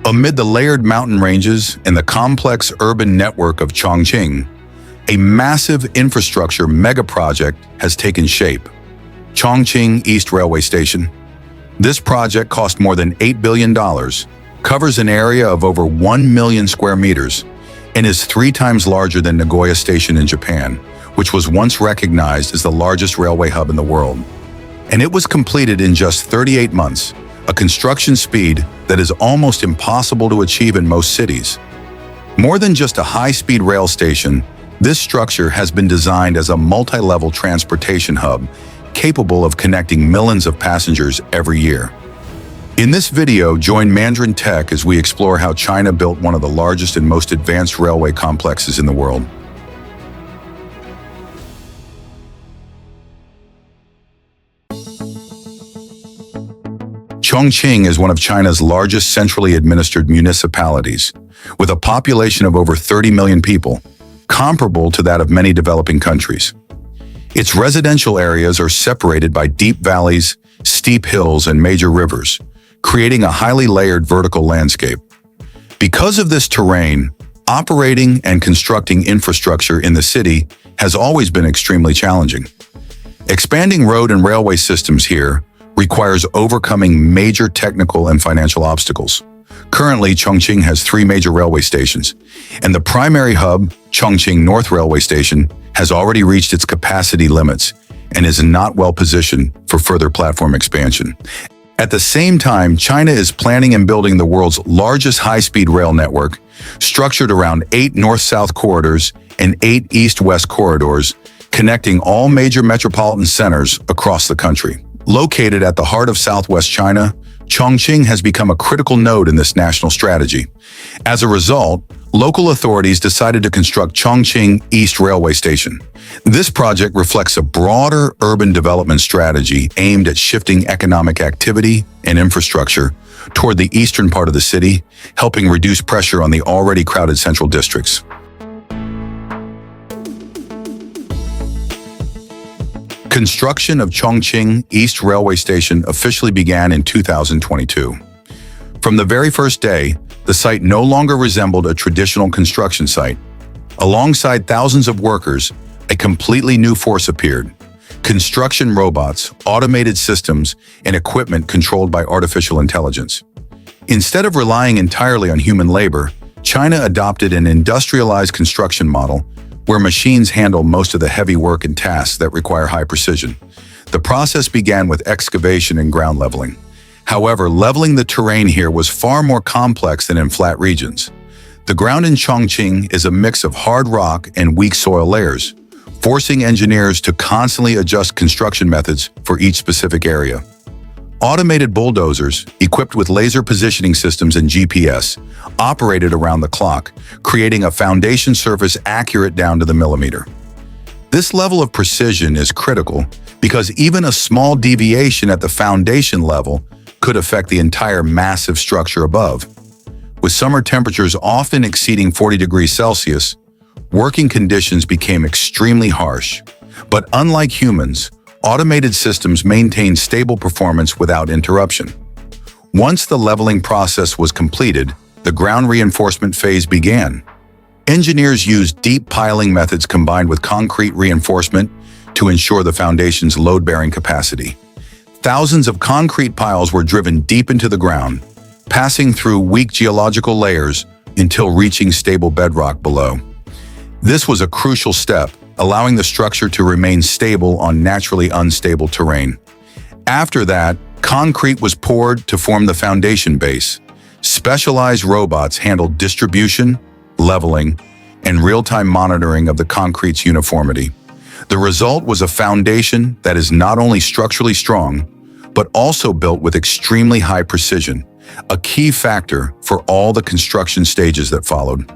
Amid the layered mountain ranges and the complex urban network of Chongqing, a massive infrastructure megaproject has taken shape. Chongqing East Railway Station. This project cost more than $8 billion, covers an area of over 1 million square meters, and is 3 times larger than Nagoya Station in Japan, which was once recognized as the largest railway hub in the world. And it was completed in just 38 months, a construction speed that is almost impossible to achieve in most cities. More than just a high-speed rail station, this structure has been designed as a multi-level transportation hub capable of connecting millions of passengers every year. In this video, join Mandarin Tech as we explore how China built one of the largest and most advanced railway complexes in the world. Chongqing is one of China's largest centrally administered municipalities, with a population of over 30 million people, comparable to that of many developing countries. Its residential areas are separated by deep valleys, steep hills, and major rivers, creating a highly layered vertical landscape. Because of this terrain, operating and constructing infrastructure in the city has always been extremely challenging. Expanding road and railway systems here requires overcoming major technical and financial obstacles. Currently, Chongqing has 3 major railway stations, and the primary hub, Chongqing North Railway Station, has already reached its capacity limits and is not well positioned for further platform expansion. At the same time, China is planning and building the world's largest high-speed rail network, structured around 8 north-south corridors and 8 east-west corridors, connecting all major metropolitan centers across the country. Located at the heart of southwest China, Chongqing has become a critical node in this national strategy. As a result, local authorities decided to construct Chongqing East Railway Station. This project reflects a broader urban development strategy aimed at shifting economic activity and infrastructure toward the eastern part of the city, helping reduce pressure on the already crowded central districts. Construction of Chongqing East Railway Station officially began in 2022. From the very first day, the site no longer resembled a traditional construction site. Alongside thousands of workers, a completely new force appeared: construction robots, automated systems, and equipment controlled by artificial intelligence. Instead of relying entirely on human labor, China adopted an industrialized construction model where machines handle most of the heavy work and tasks that require high precision. The process began with excavation and ground leveling. However, leveling the terrain here was far more complex than in flat regions. The ground in Chongqing is a mix of hard rock and weak soil layers, forcing engineers to constantly adjust construction methods for each specific area. Automated bulldozers, equipped with laser positioning systems and GPS, operated around the clock, creating a foundation surface accurate down to the millimeter. This level of precision is critical because even a small deviation at the foundation level could affect the entire massive structure above. With summer temperatures often exceeding 40 degrees Celsius, working conditions became extremely harsh. But unlike humans, automated systems maintain stable performance without interruption. Once the leveling process was completed, the ground reinforcement phase began. Engineers used deep piling methods combined with concrete reinforcement to ensure the foundation's load-bearing capacity. Thousands of concrete piles were driven deep into the ground, passing through weak geological layers until reaching stable bedrock below. This was a crucial step, allowing the structure to remain stable on naturally unstable terrain. After that, concrete was poured to form the foundation base. Specialized robots handled distribution, leveling, and real-time monitoring of the concrete's uniformity. The result was a foundation that is not only structurally strong, but also built with extremely high precision, a key factor for all the construction stages that followed.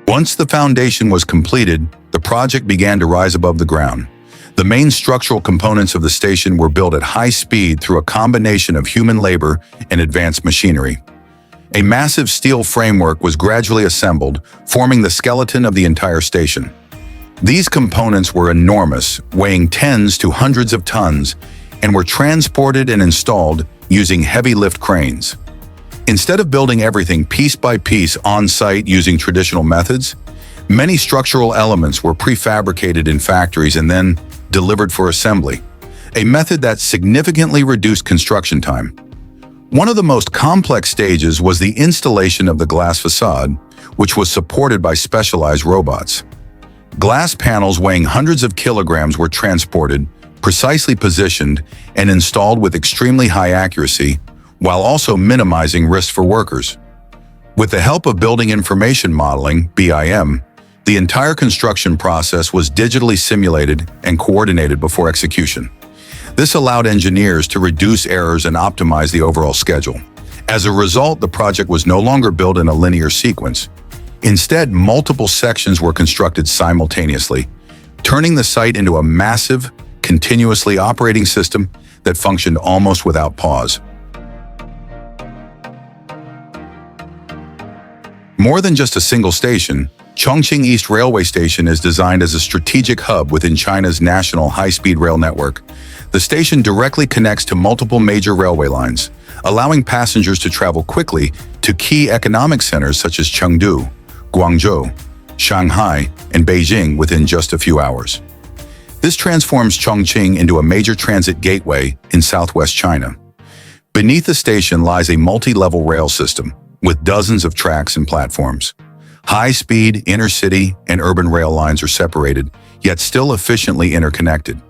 Once the foundation was completed, the project began to rise above the ground. The main structural components of the station were built at high speed through a combination of human labor and advanced machinery. A massive steel framework was gradually assembled, forming the skeleton of the entire station. These components were enormous, weighing tens to hundreds of tons, and were transported and installed using heavy lift cranes. Instead of building everything piece by piece on-site using traditional methods, many structural elements were prefabricated in factories and then delivered for assembly, a method that significantly reduced construction time. One of the most complex stages was the installation of the glass facade, which was supported by specialized robots. Glass panels weighing hundreds of kilograms were transported, precisely positioned, and installed with extremely high accuracy, while also minimizing risk for workers. With the help of Building Information Modeling, BIM, the entire construction process was digitally simulated and coordinated before execution. This allowed engineers to reduce errors and optimize the overall schedule. As a result, the project was no longer built in a linear sequence. Instead, multiple sections were constructed simultaneously, turning the site into a massive, continuously operating system that functioned almost without pause. More than just a single station, Chongqing East Railway Station is designed as a strategic hub within China's national high-speed rail network. The station directly connects to multiple major railway lines, allowing passengers to travel quickly to key economic centers such as Chengdu, Guangzhou, Shanghai, and Beijing within just a few hours. This transforms Chongqing into a major transit gateway in southwest China. Beneath the station lies a multi-level rail system with dozens of tracks and platforms. High-speed, inner-city, and urban rail lines are separated, yet still efficiently interconnected.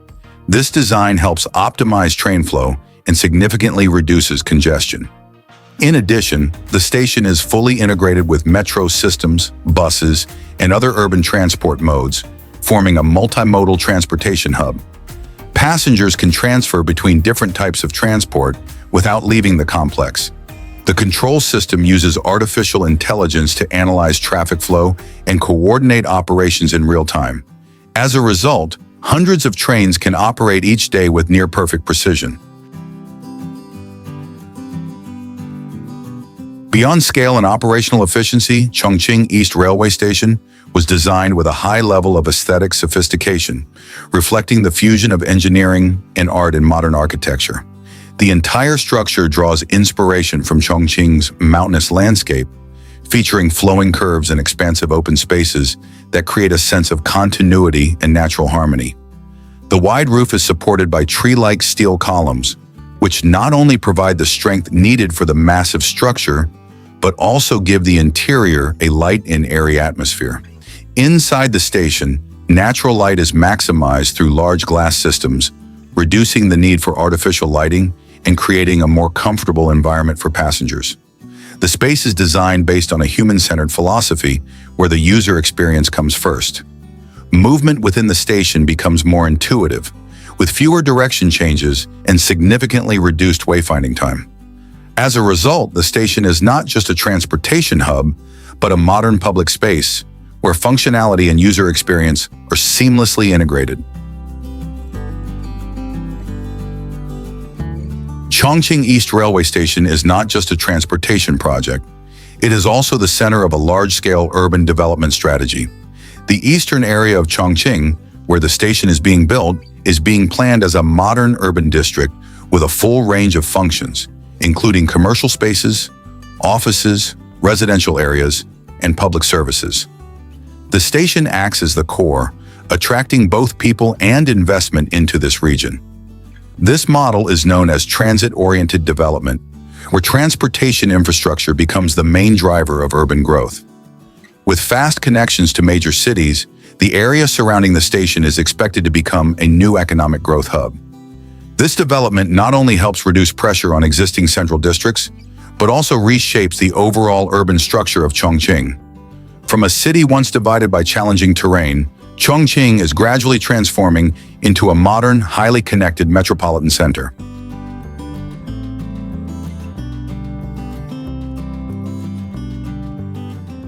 This design helps optimize train flow and significantly reduces congestion. In addition, the station is fully integrated with metro systems, buses, and other urban transport modes, forming a multimodal transportation hub. Passengers can transfer between different types of transport without leaving the complex. The control system uses artificial intelligence to analyze traffic flow and coordinate operations in real time. As a result, hundreds of trains can operate each day with near-perfect precision. Beyond scale and operational efficiency, Chongqing East Railway Station was designed with a high level of aesthetic sophistication, reflecting the fusion of engineering and art in modern architecture. The entire structure draws inspiration from Chongqing's mountainous landscape, featuring flowing curves and expansive open spaces that create a sense of continuity and natural harmony. The wide roof is supported by tree-like steel columns, which not only provide the strength needed for the massive structure, but also give the interior a light and airy atmosphere. Inside the station, natural light is maximized through large glass systems, reducing the need for artificial lighting and creating a more comfortable environment for passengers. The space is designed based on a human-centered philosophy where the user experience comes first. Movement within the station becomes more intuitive, with fewer direction changes and significantly reduced wayfinding time. As a result, the station is not just a transportation hub, but a modern public space where functionality and user experience are seamlessly integrated. Chongqing East Railway Station is not just a transportation project. It is also the center of a large-scale urban development strategy. The eastern area of Chongqing, where the station is being built, is being planned as a modern urban district with a full range of functions, including commercial spaces, offices, residential areas, and public services. The station acts as the core, attracting both people and investment into this region. This model is known as transit-oriented development, where transportation infrastructure becomes the main driver of urban growth. With fast connections to major cities, the area surrounding the station is expected to become a new economic growth hub. This development not only helps reduce pressure on existing central districts, but also reshapes the overall urban structure of Chongqing. From a city once divided by challenging terrain, Chongqing is gradually transforming into a modern, highly connected metropolitan center.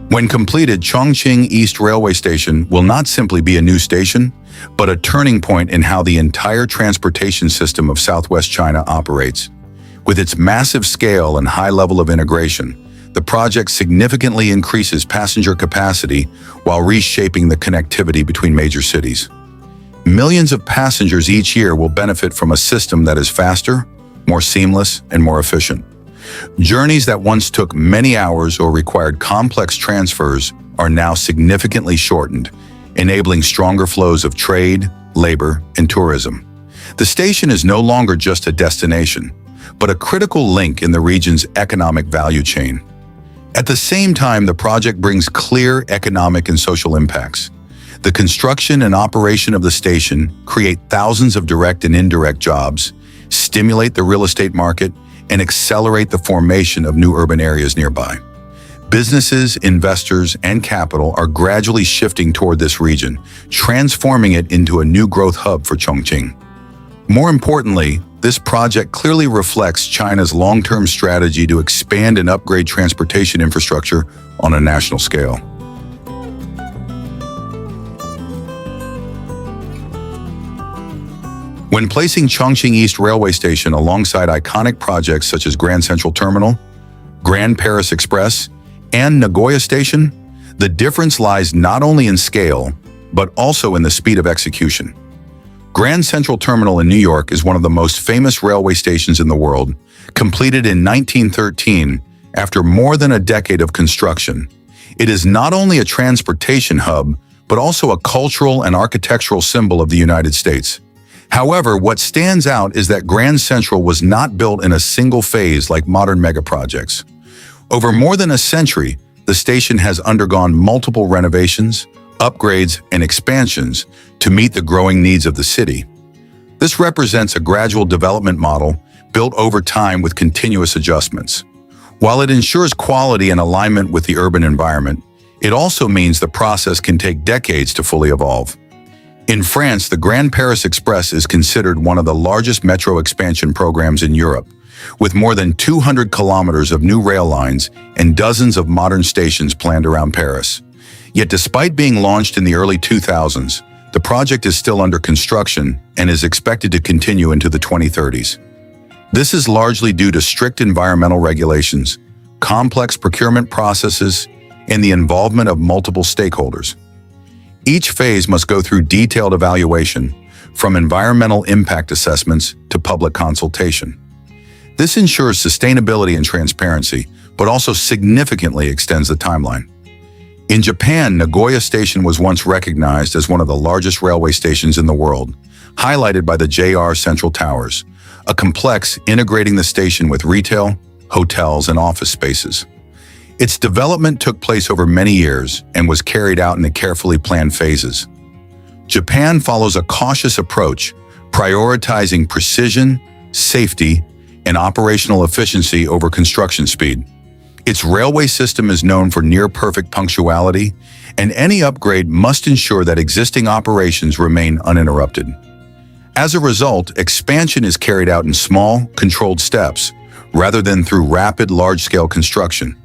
When completed, Chongqing East Railway Station will not simply be a new station, but a turning point in how the entire transportation system of Southwest China operates. With its massive scale and high level of integration, the project significantly increases passenger capacity while reshaping the connectivity between major cities. Millions of passengers each year will benefit from a system that is faster, more seamless, and more efficient. Journeys that once took many hours or required complex transfers are now significantly shortened, enabling stronger flows of trade, labor, and tourism. The station is no longer just a destination, but a critical link in the region's economic value chain. At the same time, the project brings clear economic and social impacts. The construction and operation of the station create thousands of direct and indirect jobs, stimulate the real estate market, and accelerate the formation of new urban areas nearby. Businesses, investors, and capital are gradually shifting toward this region, transforming it into a new growth hub for Chongqing. More importantly, this project clearly reflects China's long-term strategy to expand and upgrade transportation infrastructure on a national scale. When placing Chongqing East Railway Station alongside iconic projects such as Grand Central Terminal, Grand Paris Express, and Nagoya Station, the difference lies not only in scale, but also in the speed of execution. Grand Central Terminal in New York is one of the most famous railway stations in the world, completed in 1913 after more than a decade of construction. It is not only a transportation hub, but also a cultural and architectural symbol of the United States. However, what stands out is that Grand Central was not built in a single phase like modern megaprojects. Over more than a century, the station has undergone multiple renovations, upgrades, and expansions to meet the growing needs of the city. This represents a gradual development model built over time with continuous adjustments. While it ensures quality and alignment with the urban environment, it also means the process can take decades to fully evolve. In France, the Grand Paris Express is considered one of the largest metro expansion programs in Europe, with more than 200 kilometers of new rail lines and dozens of modern stations planned around Paris. Yet despite being launched in the early 2000s, the project is still under construction and is expected to continue into the 2030s. This is largely due to strict environmental regulations, complex procurement processes, and the involvement of multiple stakeholders. Each phase must go through detailed evaluation, from environmental impact assessments to public consultation. This ensures sustainability and transparency, but also significantly extends the timeline. In Japan, Nagoya Station was once recognized as one of the largest railway stations in the world, highlighted by the JR Central Towers, a complex integrating the station with retail, hotels, and office spaces. Its development took place over many years and was carried out in carefully planned phases. Japan follows a cautious approach, prioritizing precision, safety, and operational efficiency over construction speed. Its railway system is known for near-perfect punctuality, and any upgrade must ensure that existing operations remain uninterrupted. As a result, expansion is carried out in small, controlled steps, rather than through rapid, large-scale construction.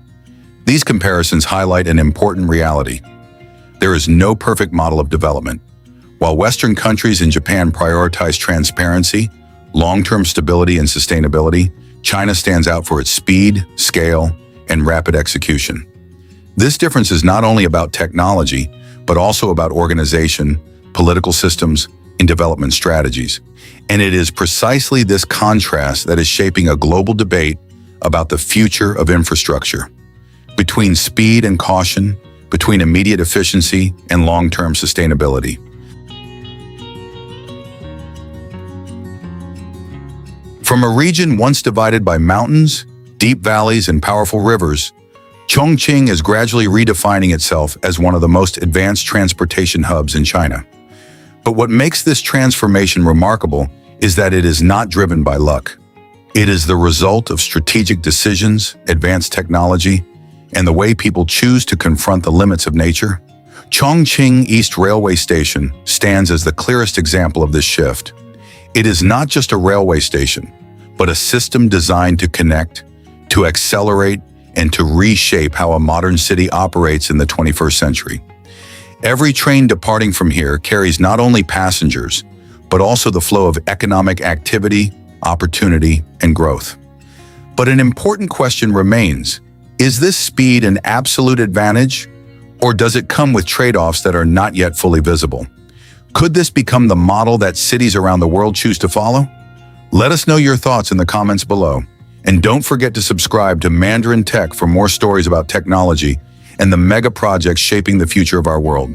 These comparisons highlight an important reality. There is no perfect model of development. While Western countries and Japan prioritize transparency, long-term stability, and sustainability, China stands out for its speed, scale, and rapid execution. This difference is not only about technology, but also about organization, political systems, and development strategies. And it is precisely this contrast that is shaping a global debate about the future of infrastructure. Between speed and caution, between immediate efficiency and long-term sustainability. From a region once divided by mountains, deep valleys, and powerful rivers, Chongqing is gradually redefining itself as one of the most advanced transportation hubs in China. But what makes this transformation remarkable is that it is not driven by luck. It is the result of strategic decisions, advanced technology, and the way people choose to confront the limits of nature. Chongqing East Railway Station stands as the clearest example of this shift. It is not just a railway station, but a system designed to connect, to accelerate, and to reshape how a modern city operates in the 21st century. Every train departing from here carries not only passengers, but also the flow of economic activity, opportunity, and growth. But an important question remains: is this speed an absolute advantage, or does it come with trade-offs that are not yet fully visible? Could this become the model that cities around the world choose to follow? Let us know your thoughts in the comments below. And don't forget to subscribe to Mandarin Tech for more stories about technology and the mega projects shaping the future of our world.